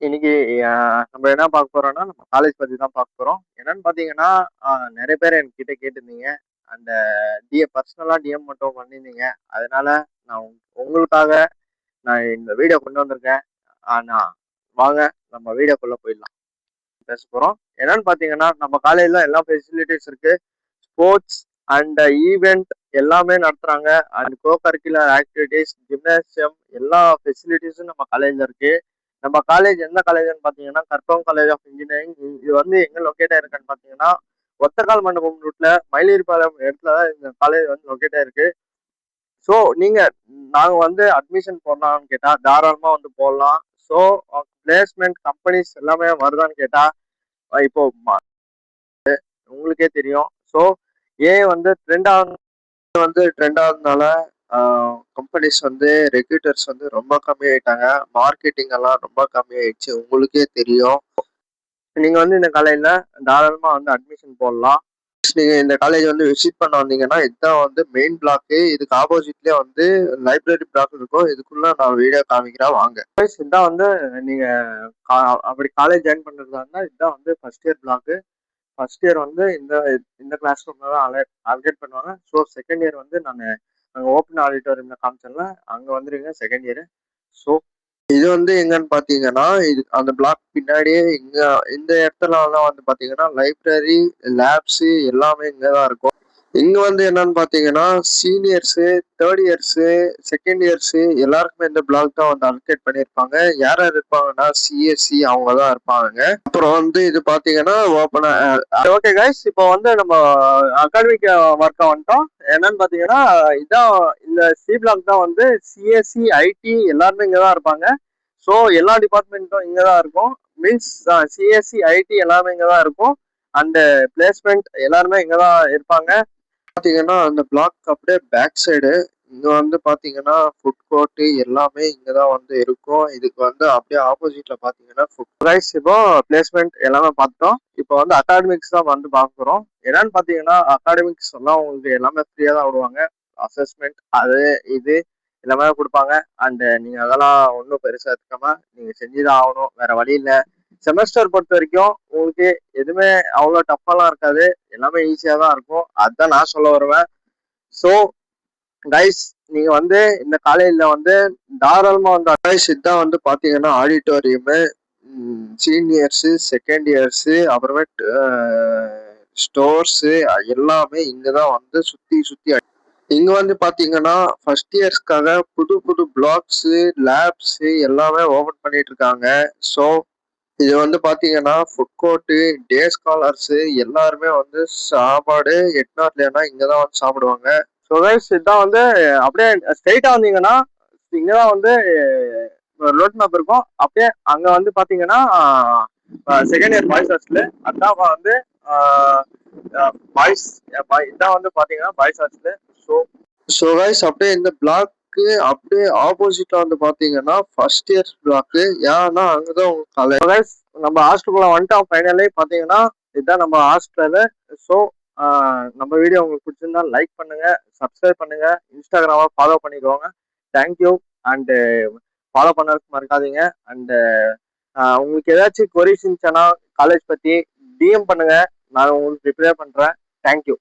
இன்னைக்கு நம்ம என்ன பார்க்க போறோம்னா நம்ம காலேஜ் பத்தி தான் பார்க்க போறோம். என்னன்னு பார்த்தீங்கன்னா, நிறைய பேர் என்கிட்ட கேட்டிருந்தீங்க. அந்த பர்சனலா டிஎம் மட்டும் பண்ணியிருந்தீங்க. அதனால நான் உங்களுக்காக நான் இந்த வீடியோ கொண்டு வந்திருக்கேன். நான் வாங்க நம்ம வீடியோக்குள்ள போயிடலாம். பேச போறோம். என்னன்னு பார்த்தீங்கன்னா, நம்ம காலேஜ்ல எல்லா ஃபெசிலிட்டிஸ் இருக்கு. ஸ்போர்ட்ஸ் அண்ட் ஈவெண்ட் எல்லாமே நடத்துறாங்க. And go curricular activities, gymnasium எல்லா ஃபெசிலிட்டிஸும் நம்ம காலேஜ்ல இருக்கு. நம்ம காலேஜ் எந்த காலேஜ்னு பார்த்தீங்கன்னா கற்பகம் காலேஜ் ஆஃப் இன்ஜினியரிங். இது வந்து எங்க லொக்கேட் ஆயிருக்குன்னு பார்த்தீங்கன்னா ஒத்தக்கால் மண்டபம் ரூட்ல மயிலியர்பாளையம் இடத்துல தான் இந்த காலேஜ் வந்து லொக்கேட் ஆயிருக்கு. ஸோ நீங்க நாங்க வந்து அட்மிஷன் போடலாம்னு கேட்டா தாராளமா வந்து போடலாம். ஸோ பிளேஸ்மெண்ட் கம்பெனிஸ் எல்லாமே வருதான்னு கேட்டா இப்போ உங்களுக்கே தெரியும். ஸோ ஏன் வந்து ட்ரெண்ட் ஆகுதுனால கம்பெனிஸ் வந்து ரெக்ரூட்டர்ஸ் வந்து ரொம்ப கம்மி ஆயிட்டாங்க. மார்க்கெட்டிங் எல்லாம் ரொம்ப கம்மி ஆயிடுச்சு. உங்களுக்கே தெரியும். நீங்க வந்து இந்த காலேஜ்ல தாராளமா வந்து அட்மிஷன் போடலாம். நீங்க இந்த காலேஜ் வந்து விசிட் பண்ண வந்தீங்கன்னா இதுதான் வந்து மெயின் பிளாக். இதுக்கு ஆப்போசிட்லயே வந்து லைப்ரரி பிளாக் இருக்கும். இதுக்குள்ள நான் வீடியோ காமிக்கிறேன் வாங்க. இதுதான் வந்து நீங்க அப்படி காலேஜ் ஜாயின் பண்றதா இருந்தா இதுதான் வந்து first year block. First year வந்து இந்த கிளாஸ் ரூம்ல தான் அலோகேட் பண்ணுவாங்க. ஸோ செகண்ட் இயர் வந்து நான் அங்கே ஓப்பன் ஆடிட்டோரியம்ல காமிச்சேன்ல அங்கே வந்துருங்க செகண்ட் இயர். ஸோ இது வந்து எங்கன்னு பாத்தீங்கன்னா இது அந்த பிளாக் பின்னாடியே இந்த இடத்துலலாம் வந்து பாத்தீங்கன்னா லைப்ரரி, லேப்ஸ் எல்லாமே இங்கதான் இருக்கும். இங்க வந்து என்னன்னு பாத்தீங்கன்னா seniors, third years, second years எல்லாருக்குமே இந்த பிளாக் தான் வந்து அலோகேட் பண்ணியிருப்பாங்க. யார் யார் இருப்பாங்கன்னா சிஎஸ்சி அவங்க தான் இருப்பாங்க. அப்புறம் வந்து இது பாத்தீங்கன்னா ஓப்பனா ஓகே கைஸ், இப்போ வந்து நம்ம அகாடமிக் ஒர்க்கா வந்துட்டோம். என்னன்னு பாத்தீங்கன்னா இதான் இந்த சி பிளாக் தான் வந்து சிஎஸ்சி, ஐடி எல்லாருமே இங்கதான் இருப்பாங்க. ஸோ எல்லா டிபார்ட்மெண்ட்டும் இங்கதான் இருக்கும். மீன்ஸ் சிஎஸ்சி, ஐடி எல்லாமே இங்கதான் இருக்கும். அண்ட் பிளேஸ்மெண்ட் எல்லாருமே இங்கதான் இருப்பாங்க. பாத்தீங்கன்னா அந்த பிளாக் அப்படியே பேக் சைடு இங்க வந்து பாத்தீங்கன்னா ஃபுட் கோர்ட் எல்லாமே இங்கதான் வந்து இருக்கும். இதுக்கு வந்து அப்படியே ஆப்போசிட்ல பாத்தீங்கன்னா ஃபுட் ரைஸ். இப்போ பிளேஸ்மெண்ட் எல்லாமே பார்த்தோம். இப்போ வந்து அகாடமிக்ஸ் தான் வந்து பார்க்குறோம். என்னன்னு பாத்தீங்கன்னா அகாடமிக்ஸ் எல்லாம் உங்களுக்கு எல்லாமே ஃப்ரீயா தான் விடுவாங்க. அசஸ்மெண்ட் அது இது எல்லாமே கொடுப்பாங்க. அண்ட் நீங்க அதெல்லாம் ஒன்றும் பெருசா எடுத்துக்காம நீங்க செஞ்சுதான் ஆகணும், வேற வழி இல்லை. செமஸ்டர் பொறுத்த வரைக்கும் உங்களுக்கு எதுவுமே அவ்வளோ டஃப்பாலாம் இருக்காது. எல்லாமே ஈஸியா தான் இருக்கும். அதுதான் நான் சொல்ல வருவேன். ஸோ கைஸ், நீங்க வந்து இந்த காலேஜ்ல வந்து தாராளமா வந்து கைஸ் இதான் வந்து பாத்தீங்கன்னா ஆடிட்டோரியம், சீனியர்ஸ், செகண்ட் இயர்ஸ், அப்புறமேட்டு ஸ்டோர்ஸ் எல்லாமே இங்கதான் வந்து சுத்தி சுத்தி இங்க வந்து பாத்தீங்கன்னா ஃபர்ஸ்ட் இயர்ஸ்க்காக புது புது பிளாக்ஸ், லேப்ஸ் எல்லாமே ஓபன் பண்ணிட்டு இருக்காங்க. ஸோ இது வந்து பாத்தீங்கன்னா ஃபுட் கோர்ட்டு, டே ஸ்காலர்ஸ் எல்லாருமே வந்து சாப்பாடு எட்நாட்லன்னா இங்கதான் வந்து சாப்பிடுவாங்க. ஸோ கைஸ் இதான் வந்து அப்படியே ஸ்ட்ரெயிட்டா வந்தீங்கன்னா இங்கதான் வந்து ரோட் மேப் இருக்கும். அப்படியே அங்க வந்து பாத்தீங்கன்னா செகண்ட் இயர் பாய்ஸ் ஹாஸ்டல். அதான் வந்து பாய்ஸ் இதான் வந்து பாத்தீங்கன்னா பாய்ஸ் ஹாஸ்டல். ஸோ கைஸ் அப்படியே இந்த பிளாக் அப்படியே ஆப்போசிட்ல வந்து பாத்தீங்கன்னா ஃபர்ஸ்ட் இயர் பிளாக். ஏன்னா அங்கதான் உங்க காலேஜ். நம்ம ஹாஸ்டலுக்குள்ள வந்துட்டோம். ஃபைனலி பாத்தீங்கன்னா இதுதான் நம்ம ஹாஸ்டல். ஸோ நம்ம வீடியோ உங்களுக்கு பிடிச்சிருந்தா லைக் பண்ணுங்க, சப்ஸ்கிரைப் பண்ணுங்க, இன்ஸ்டாகிராம ஃபாலோ பண்ணிக்கோங்க. தேங்க்யூ. அண்ட் ஃபாலோ பண்ணறதுக்கு மறக்காதீங்க. அண்ட் உங்களுக்கு ஏதாச்சும் கொரிஸ் இருந்துச்சுன்னா காலேஜ் பத்தி டிஎம் பண்ணுங்க, நான் உங்களுக்கு ரிப்ளை பண்றேன். தேங்க்யூ.